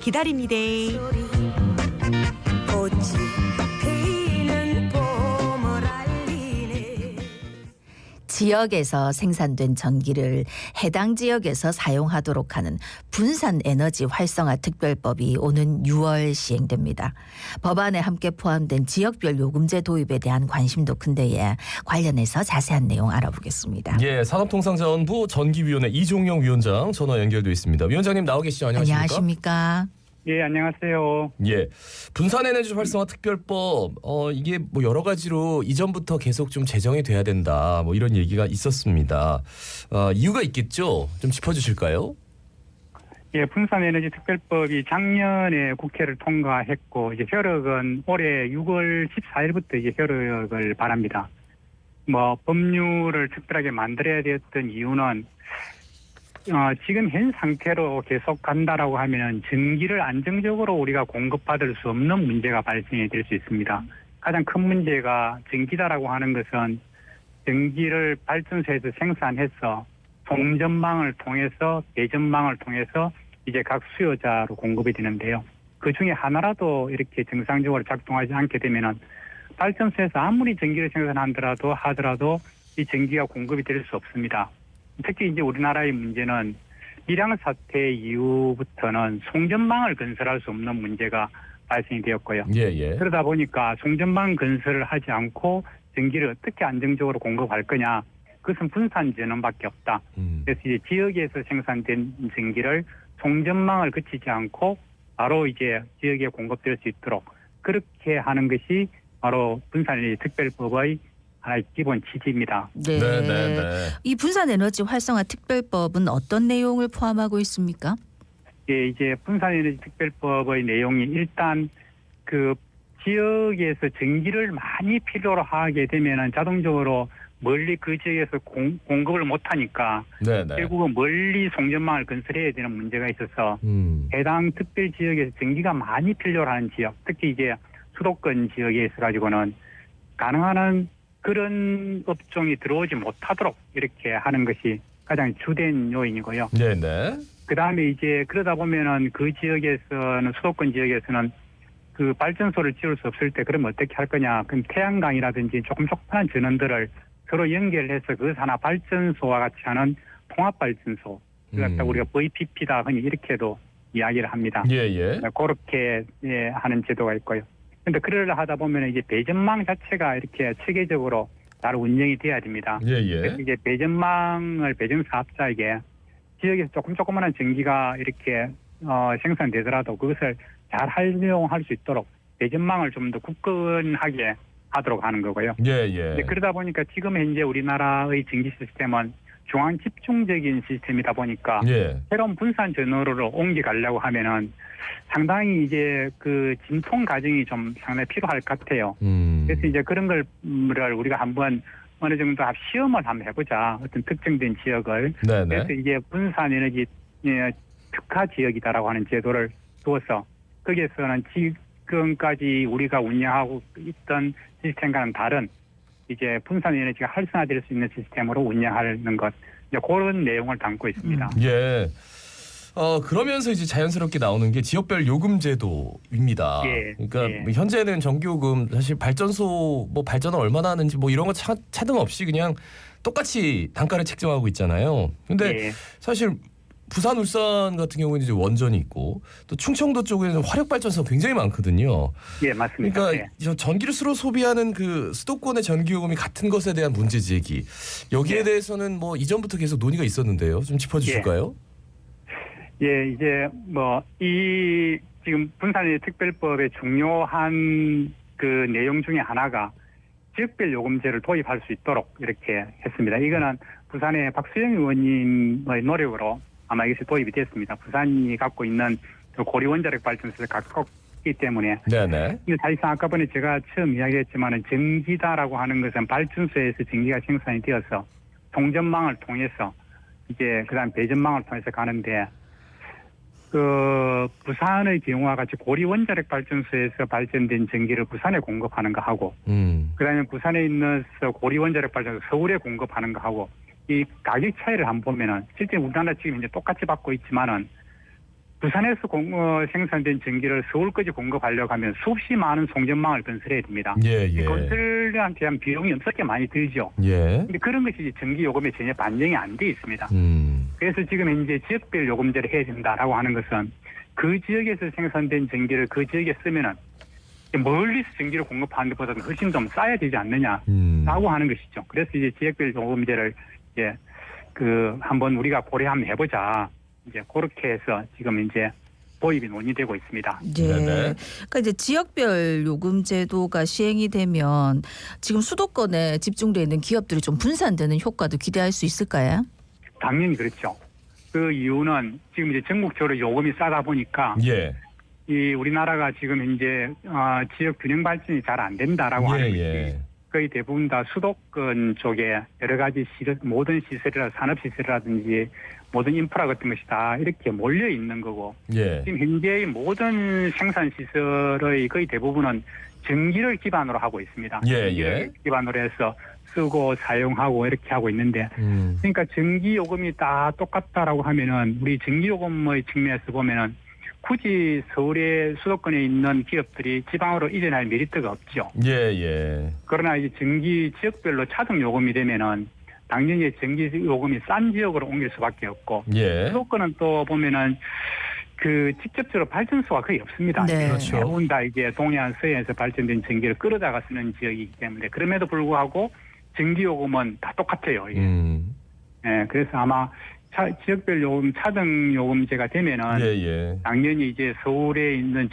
기다립니다. 지역에서 생산된 전기를 해당 지역에서 사용하도록 하는 분산에너지 활성화 특별법이 오는 6월 시행됩니다. 법안에 함께 포함된 지역별 요금제 도입에 대한 관심도 큰데에 관련해서 자세한 내용 알아보겠습니다. 예, 산업통상자원부 전기위원회 이종영 위원장 전화 연결돼 있습니다. 위원장님 나오 계시죠? 안녕하십니까? 예, 안녕하세요. 예, 분산에너지 활성화 특별법 이게 뭐 여러 가지로 이전부터 계속 좀 제정이 돼야 된다 뭐 이런 얘기가 있었습니다. 이유가 있겠죠? 좀 짚어주실까요? 예, 분산에너지 특별법이 작년에 국회를 통과했고 이제 효력은 올해 6월 14일부터 이제 효력을 바랍니다. 뭐 법률을 특별하게 만들어야 되었던 이유는 지금 현 상태로 계속 간다라고 하면 전기를 안정적으로 우리가 공급받을 수 없는 문제가 발생이 될 수 있습니다. 가장 큰 문제가 전기다라고 하는 것은 전기를 발전소에서 생산해서 송전망을 통해서 배전망을 통해서 이제 각 수요자로 공급이 되는데요. 그 중에 하나라도 이렇게 정상적으로 작동하지 않게 되면은 발전소에서 아무리 전기를 하더라도 이 전기가 공급이 될 수 없습니다. 특히 이제 우리나라의 문제는 밀양 사태 이후부터는 송전망을 건설할 수 없는 문제가 발생이 되었고요. 예. 그러다 보니까 송전망 건설을 하지 않고 전기를 어떻게 안정적으로 공급할 거냐? 그것은 분산 전원밖에 없다. 그래서 이제 지역에서 생산된 전기를 송전망을 거치지 않고 바로 이제 지역에 공급될 수 있도록 그렇게 하는 것이 바로 분산에너지 특별법의 하나의 기본 취지입니다. 네. 네. 이 분산에너지 활성화 특별법은 어떤 내용을 포함하고 있습니까? 예, 이제 분산에너지 특별법의 내용이 일단 그 지역에서 전기를 많이 필요로 하게 되면은 자동적으로 멀리 그 지역에서 공급을 못 하니까 결국은 멀리 송전망을 건설해야 되는 문제가 있어서 해당 특별 지역에서 전기가 많이 필요로 하는 지역, 특히 이제 수도권 지역에 있어 가지고는 가능한 한 그런 업종이 들어오지 못하도록 이렇게 하는 것이 가장 주된 요인이고요. 네네. 그 다음에 이제 그러다 보면은 그 지역에서는 수도권 지역에서는 그 발전소를 지을 수 없을 때 그러면 어떻게 할 거냐? 그럼 태양광이라든지 조금 촉박한 전원들을 서로 연결해서 그것 하나 발전소와 같이 하는 통합 발전소. 그러니까 우리가 VPP다 흔히 이렇게도 이야기를 합니다. 예. 그렇게 하는 제도가 있고요. 근데 그러려 하다 보면 이제 배전망 자체가 이렇게 체계적으로 잘 운영이 돼야 됩니다. 그래서 이제 배전 사업자에게 지역에서 조그마한 전기가 이렇게 생산되더라도 그것을 잘 활용할 수 있도록 배전망을 좀 더 굳건하게 하도록 하는 거고요. 예. 그러다 보니까 지금 현재 우리나라의 전기 시스템은 중앙 집중적인 시스템이다 보니까 새로운 분산 전원으로 옮겨가려고 하면은 상당히 이제 그 진통 과정이 좀 상당히 필요할 것 같아요. 그래서 이제 그런 걸 우리가 한번 어느 정도 시험을 한번 해보자. 어떤 특정된 지역을. 그래서 이제 분산 에너지 특화 지역이다라고 하는 제도를 두어서 거기에서는 지금까지 우리가 운영하고 있던 시스템과는 다른 이제 분산 에너지가 활성화될 수 있는 시스템으로 운영하는 것. 이제 그런 내용을 담고 있습니다. 예. 그러면서 이제 자연스럽게 나오는 게 지역별 요금 제도입니다. 그러니까 현재는 전기요금 사실 발전소 뭐 발전을 얼마나 하는지 뭐 이런 거 차등 없이 그냥 똑같이 단가를 책정하고 있잖아요. 근데 사실 부산, 울산 같은 경우는 이제 원전이 있고 또 충청도 쪽에는 화력 발전소가 굉장히 많거든요. 예, 맞습니다. 그러니까 전기를 수로 소비하는 그 수도권의 전기요금이 같은 것에 대한 문제 제기 여기에 대해서는 뭐 이전부터 계속 논의가 있었는데요. 좀 짚어주실까요? 이제 뭐 이 지금 분산에너지 특별법의 중요한 그 내용 중에 하나가 지역별 요금제를 도입할 수 있도록 이렇게 했습니다. 이거는 부산의 박수영 의원님의 노력으로 아마 이것이 도입이 됐습니다. 부산이 갖고 있는 고리 원자력 발전소를 갖고 있기 때문에. 사실상 아까 전에 제가 처음 이야기했지만은 전기다라고 하는 것은 발전소에서 전기가 생산이 되어서 송전망을 통해서 이제 그다음 배전망을 통해서 가는데 그 부산의 경우와 같이 고리 원자력 발전소에서 발전된 전기를 부산에 공급하는 거 하고 그다음에 부산에 있는 고리 원자력 발전소 서울에 공급하는 거 하고 이 가격 차이를 한번 보면은 실제 우리나라 지금 이제 똑같이 받고 있지만은 부산에서 생산된 전기를 서울까지 공급하려고 하면 수없이 많은 송전망을 건설해야 됩니다. 예. 건설에 대한 비용이 엄청나게 많이 들죠. 예. 근데 그런 것이 이제 전기 요금에 전혀 반영이 안 돼 있습니다. 그래서 지금 현재 지역별 요금제를 해야 된다라고 하는 것은 그 지역에서 생산된 전기를 그 지역에 쓰면은 멀리서 전기를 공급하는 것보다는 훨씬 좀 싸야 되지 않느냐라고 하는 것이죠. 그래서 이제 지역별 요금제를 이제 한번 우리가 고려 한번 해보자. 이제 그렇게 해서 지금 이제 도입이 논의되고 있습니다. 네. 그러니까 이제 지역별 요금 제도가 시행이 되면 지금 수도권에 집중되어 있는 기업들이 좀 분산되는 효과도 기대할 수 있을까요? 당연히 그렇죠. 그 이유는 지금 이제 전국적으로 요금이 싸다 보니까 예. 이 우리나라가 지금 현재 지역 균형 발전이 잘 안 된다라고 하는 것이 거의 대부분 다 수도권 쪽에 여러 가지 모든 시설이라 산업시설이라든지 모든 인프라 같은 것이 다 이렇게 몰려 있는 거고 지금 현재의 모든 생산시설의 거의 대부분은 전기를 기반으로 하고 있습니다. 전기를 기반으로 해서 쓰고 사용하고 이렇게 하고 있는데 그러니까 전기요금이 다 똑같다라고 하면은 우리 전기요금의 측면에서 보면은 굳이 서울의 수도권에 있는 기업들이 지방으로 이전할 메리트가 없죠. 그러나 이제 전기 지역별로 차등 요금이 되면은 당연히 전기 요금이 싼 지역으로 옮길 수밖에 없고 수도권은 또 보면은 그 직접적으로 발전소가 거의 없습니다. 네. 그렇죠. 대부분 다 이게 동해안 서해에서 발전된 전기를 끌어다가 쓰는 지역이기 때문에 그럼에도 불구하고 전기 요금은 다 똑같아요. 예, 그래서 아마 지역별 요금 차등 요금제가 되면은 당연히 이제 서울에 있는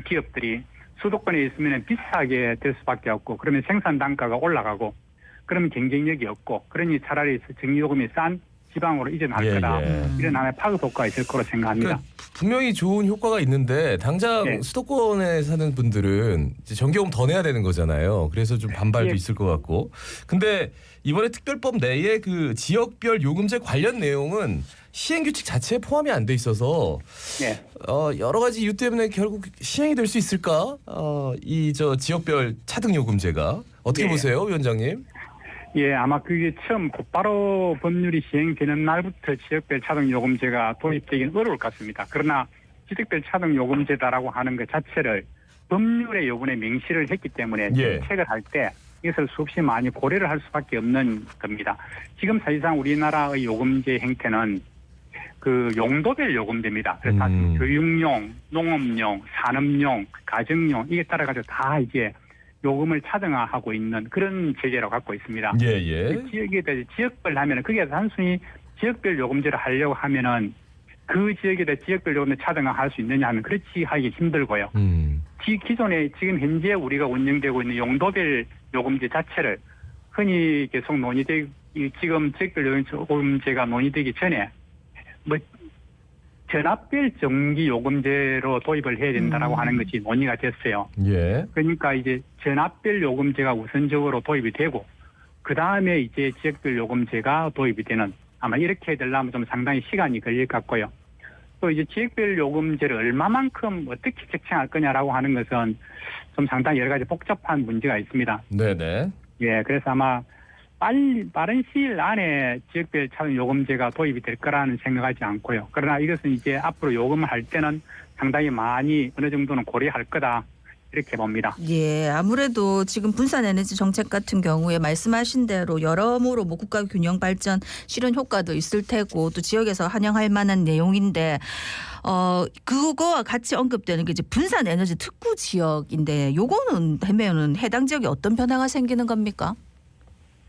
기업들이 수도권에 있으면 비싸게 될 수밖에 없고 그러면 생산 단가가 올라가고 그러면 경쟁력이 없고 그러니 차라리 전기 요금이 싼 지방으로 이전할 거다. 이런 하나의 파급 효과가 있을 거로 생각합니다. 분명히 좋은 효과가 있는데 당장 수도권에 사는 분들은 이제 전기요금 더 내야 되는 거잖아요. 그래서 좀 반발도 있을 것 같고. 근데 이번에 특별법 내에 그 지역별 요금제 관련 내용은 시행규칙 자체에 포함이 안 돼 있어서 여러 가지 이유 때문에 결국 시행이 될 수 있을까? 이 지역별 차등 요금제가 어떻게 보세요, 위원장님? 예, 아마 그게 처음 곧바로 법률이 시행되는 날부터 지역별 차등요금제가 도입되기는 어려울 것 같습니다. 그러나 지역별 차등요금제다라고 하는 것 자체를 법률의 요건에 명시를 했기 때문에 정책을 할 때 이것을 수없이 많이 고려를 할 수밖에 없는 겁니다. 지금 사실상 우리나라의 요금제 형태는 그 용도별 요금제입니다. 그래서 교육용, 농업용, 산업용, 가정용 이게 따라가지고 다 이제 요금을 차등화하고 있는 그런 체제로 갖고 있습니다. 지역에 대해 지역별 하면은 그게 단순히 지역별 요금제를 하려고 하면은 그 지역에 대해 지역별 요금을 차등화할 수 있느냐 하면 그렇지 하기 힘들고요. 기존에 지금 현재 우리가 운영되고 있는 용도별 요금제 자체를 흔히 계속 논의되고 지금 지역별 요금제가 논의되기 전에 전압별 전기 요금제로 도입을 해야 된다라고 하는 것이 논의가 됐어요. 그러니까 이제 전압별 요금제가 우선적으로 도입이 되고 그 다음에 이제 지역별 요금제가 도입이 되는 아마 이렇게 되려면 좀 상당히 시간이 걸릴 것 같고요. 또 이제 지역별 요금제를 얼마만큼 어떻게 책정할 거냐라고 하는 것은 좀 상당히 여러 가지 복잡한 문제가 있습니다. 예, 그래서 아마 빠른 시일 안에 지역별 차등 요금제가 도입이 될 거라는 생각하지 않고요. 그러나 이것은 이제 앞으로 요금을 할 때는 상당히 많이 어느 정도는 고려할 거다. 이렇게 봅니다. 예, 아무래도 지금 분산 에너지 정책 같은 경우에 말씀하신 대로 여러모로 국가 균형 발전 실현 효과도 있을 테고 또 지역에서 환영할 만한 내용인데 그거와 같이 언급되는 게 이제 분산 에너지 특구 지역인데 요거는 되면은 해당 지역에 어떤 변화가 생기는 겁니까?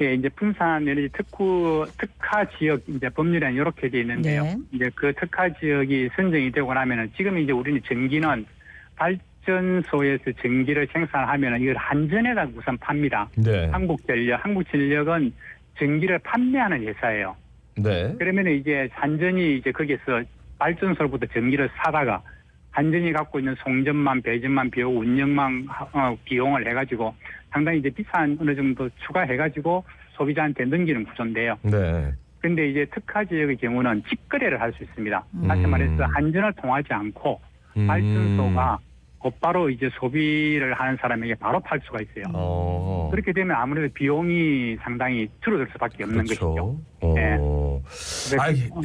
예, 이제 분산 에너지 특화 지역 이제 법률에는 이렇게 돼 있는데요. 이제 그 특화 지역이 선정이 되고 나면은 지금 이제 우리는 전기는 발전소에서 전기를 생산하면은 이걸 한전에다 우선 팝니다. 한국전력은 전기를 판매하는 회사예요. 그러면 이제 한전이 이제 거기서 발전소로부터 전기를 사다가 한전이 갖고 있는 송전망, 배전망, 비용, 운영망 비용을 해가지고 상당히 이제 비싼 어느 정도 추가해가지고 소비자한테 넘기는 구조인데요. 그런데 이제 특화 지역의 경우는 직거래를 할 수 있습니다. 다시 말해서 한전을 통하지 않고 발전소가 곧바로 이제 소비를 하는 사람에게 바로 팔 수가 있어요. 그렇게 되면 아무래도 비용이 상당히 줄어들 수밖에 없는 것이죠.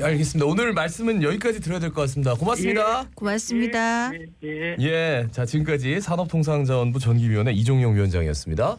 알겠습니다. 오늘 말씀은 여기까지 들어야 될 것 같습니다. 고맙습니다. 고맙습니다. 예, 자 지금까지 산업통상자원부 전기위원회 이종용 위원장이었습니다.